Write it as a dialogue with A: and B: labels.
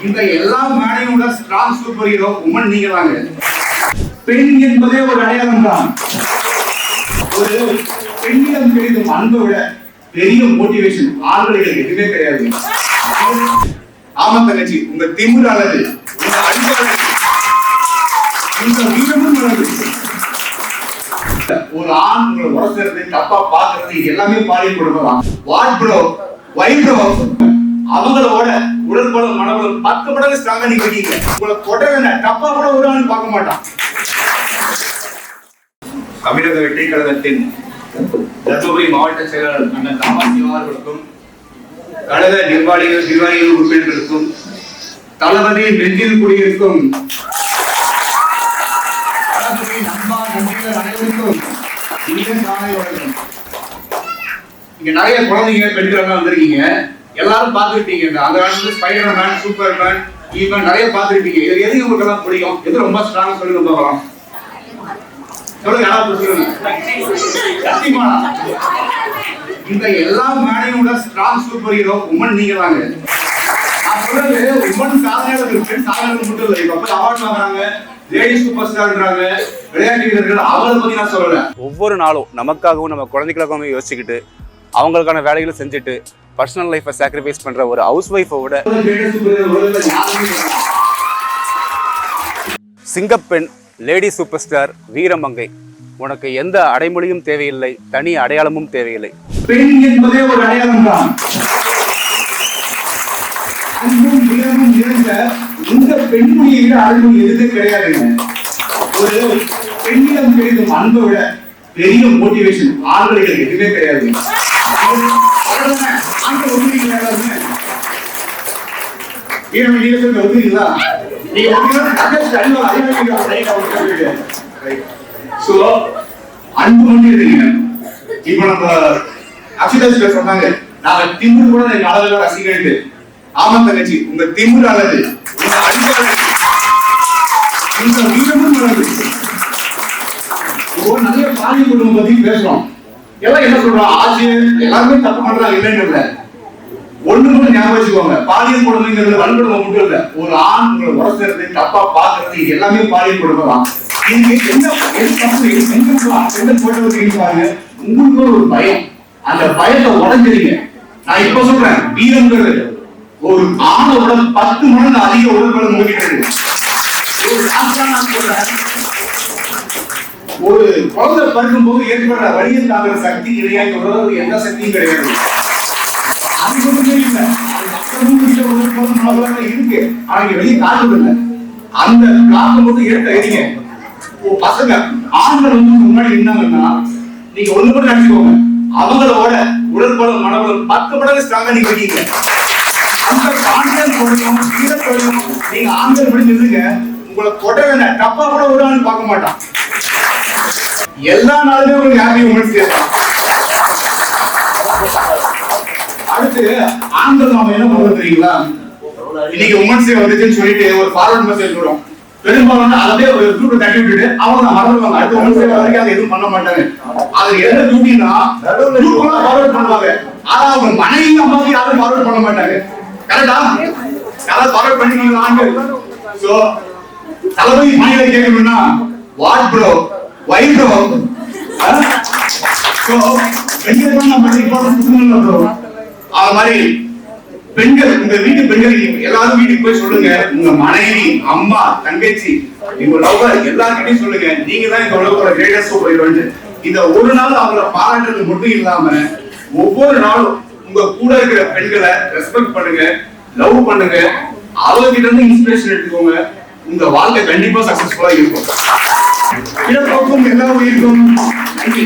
A: இந்த எல்லா மேடையோட strong super hero woman நீங்க தாங்க. பெண் என்பதே ஒரு அடையாளம் தான். ஒரு பெண்ணிடம் கிடைக்கும் அன்பை விட பெரிய மோட்டிவேஷன் ஆண்களுக்கு எதுவுமே கிடையாது. ஆமா தங்கச்சி, உங்க திமிர் அளவு, உங்க அன்பு அளவு, உங்க வீரமும் அளவு. ஒரு ஆண் உங்களை உரசுறது, தப்பா பாக்குறது, இது எல்லாமே பாலியல் கொடுக்கலாம். வாட் ப்ரோ, வை ப்ரோ, அவங்களோட உடற்பலம் மனபலம் 10 மடங்கு ஸ்ட்ராங்கா நீங்க இருக்கீங்க. உங்களை தொடர்ந்து தப்பா கூட ஒரு ஆண் பார்க்க மாட்டான். தமிழக வெற்றி கழகத்தின் தர்மபுரி மாவட்ட செயலாளர் அண்ணன் தாமசிவா அவர்களுக்கும், கழக நிர்வாகிகள் உறுப்பினர்களுக்கும், தளபதி நெஞ்சில் குடியிருக்கும் அனைவருக்கும் இங்க நிறைய குழந்தைங்க பெண்கள் வந்திருக்கீங்க. எல்லாரும் பார்த்துருப்பீங்க. அந்த காலத்துல spider man, super man, even நிறைய பார்த்துருப்பீங்க. இது எது உங்களுக்கு எல்லாம் பிடிக்கும்? எது ரொம்ப ஸ்ட்ராங்கா சொல்லுங்க பார்க்கலாம். இந்த எல்லா மேடையோட ஸ்ட்ராங் சூப்பர் ஹீரோ உமன் நீங்க தாங்க. நான் சொல்றது உமன் சாதனையாளர்கள், பெண் சாதனையாளர்கள் மட்டும் இல்லை. இப்ப அவார்ட் வாங்குறாங்க, லேடி சூப்பர் ஸ்டார்ன்றாங்க, விளையாட்டு வீரர்கள், அவங்களை பத்தி நான் சொல்லல.
B: ஒவ்வொரு நாளும் நமக்காகவும் நம்ம குழந்தைகளுக்காகவும் யோசிச்சுக்கிட்டு அவங்களுக்கான வேலைகளை செஞ்சுட்டு பர்சனல் லைஃபை சாக்ரிஃபைஸ் பண்ற ஒரு ஹவுஸ் ஒய்ஃபோட சிங்கப்பெண், லேடி சூப்பர் ஸ்டார், வீரமங்கை, உனக்கு எந்த அடைமொழியும் தேவையில்லை, தனி அடையாளமும் தேவையில்லை.
A: பெண் என்பதே ஒரு அடையாளம் தான். அன்பும் வீரமும் நிறைந்த இந்த பெண்மொழியை விட அடைமொழி எதுவுமே கிடையாதுங்க. ஒரு பெண்ணிடம் கிடைக்கும் அன்பை விட பெரிய மோட்டிவேஷன் ஆண்களுக்கு எதுவுமே கிடையாது. ஆண்கள் ஒதுக்கிறீங்களா? வீரமங்கை நீங்க ஒதுக்கிறீங்களா? அன்பு கொண்டு இருக்கீங்க. இப்ப நம்ம அக்ஷிதாஸ் சொன்னாங்க, நாங்க திமிர் கூட எங்க அளவுல ரசிக்கிட்டு. ஆமா தங்கச்சி, உங்க திமிர் அளவு, உங்க அன்பு அளவு, உங்க வீரமும் அளவு. நிறைய பாலிய குடும்பம் பத்தி பேசுறோம். எல்லாம் என்ன சொல்றோம்? ஆசிரியர் எல்லாருமே தப்பு பண்றாங்க, இல்லைன்னு இல்ல. ஒண்ணு மட்டும் ஞாபகம் வச்சுக்கோங்க, பாலியல் கொடுமைங்கிறது வன்கொடுமை மட்டும் இல்ல. ஒரு ஆண் உங்களை உரசுறது, தப்பா பாக்குறது, இது எல்லாமே பாலியல் கொடுமை தான். இதுக்கு என்ன பாருங்க, உங்களுக்கு ஒரு பயம், அந்த பயத்தை உடஞ்சிருங்க. நான் இப்ப சொல்றேன், வீரங்கிறது ஒரு ஆணோட 10 மடங்கு அதிக உடல்பலம் மூடிக்கிறது. ஒரு குழந்தை பருக்கும் போது ஏற்படுற வலியை தாங்குற சக்தி இணையாக உடலுக்கு எந்த சக்தியும் கிடையாது. அது ஒண்ணுமே இல்லை. இருக்கு, ஆனா வெளியே காட்டுறது. அந்த காட்டும் போது எடுத்து எரிங்க. பசங்க ஆண்கள் முன்னாடி இருந்தாங்கன்னா நீங்க ஒண்ணு கூட நினைச்சுக்கோங்க, அவங்களோட உடற்பலம் மனபலம் 10 மடங்கு ஸ்ட்ராங்கா நீங்க இருக்கீங்க. அந்த கான்பிடன்ஸ் ஓடையும் வீரத்தோடையும் நீங்க ஆண்கள் படி நில்லுங்க. உங்களை தொடர்ந்து தப்பா கூட ஒரு ஆள் பார்க்க மாட்டான். எல்லா நாளுமே உங்களுக்கு ஹாப்பி உமன்ஸ் டே தான். அடுத்து ஆண்கள் நாம என்ன பண்றோம் தெரியுங்களா? இன்னைக்கு உமன்ஸ் டே வந்துச்சுன்னு சொல்லிட்டு ஒரு ஃபார்வர்ட் மெசேஜ் வரும். பெரும்பாலும் அதே ஒரு குரூப் தட்டி விட்டுட்டு அவங்க மறந்துடுவாங்க. அடுத்து உமன்ஸ் டே வரைக்கும் அதை எதுவும் பண்ண மாட்டாங்க. அது என்ன டியூட்டினா குரூப்லாம் ஃபார்வர்ட் பண்ணுவாங்க. ஆனா அவங்க மனைவி அம்மாவுக்கு யாரும் ஃபார்வர்ட் பண்ண மாட்டாங்க. கரெக்டா? யாராவது ஃபார்வர்ட் பண்ணிக்கணும் ஆண்கள். சோ தளபதி மனைவியை கேட்கணும்னா what bro, why bro, so பெண்கள் நம்ம இம்பார்ட்டன்ஸ் ப்ரோ. அது மாதிரி பெண்கள், உங்க வீட்டு பெண்கள் எல்லாரும் வீட்டுக்கு போய் சொல்லுங்க, உங்க மனைவி, அம்மா, தங்கச்சி, உங்க லவ்வர் எல்லார்கிட்டையும் சொல்லுங்க, நீங்க தான் இந்த உலகத்தோட கிரேட்டஸ்ட் சூப்பர் ஹீரோன்னு. இந்த ஒரு நாள் அவங்கள பாராட்டுறது மட்டும் இல்லாம ஒவ்வொரு நாளும் உங்க கூட இருக்கிற பெண்களை ரெஸ்பெக்ட் பண்ணுங்க, லவ் பண்ணுங்க, அவங்க கிட்ட இருந்து இன்ஸ்பிரேஷன் எடுத்துக்கோங்க. உங்க வாழ்க்கை கண்டிப்பா சக்சஸ்ஃபுல்லா இருக்கும். எல்லா உயிருக்கும் நன்றி.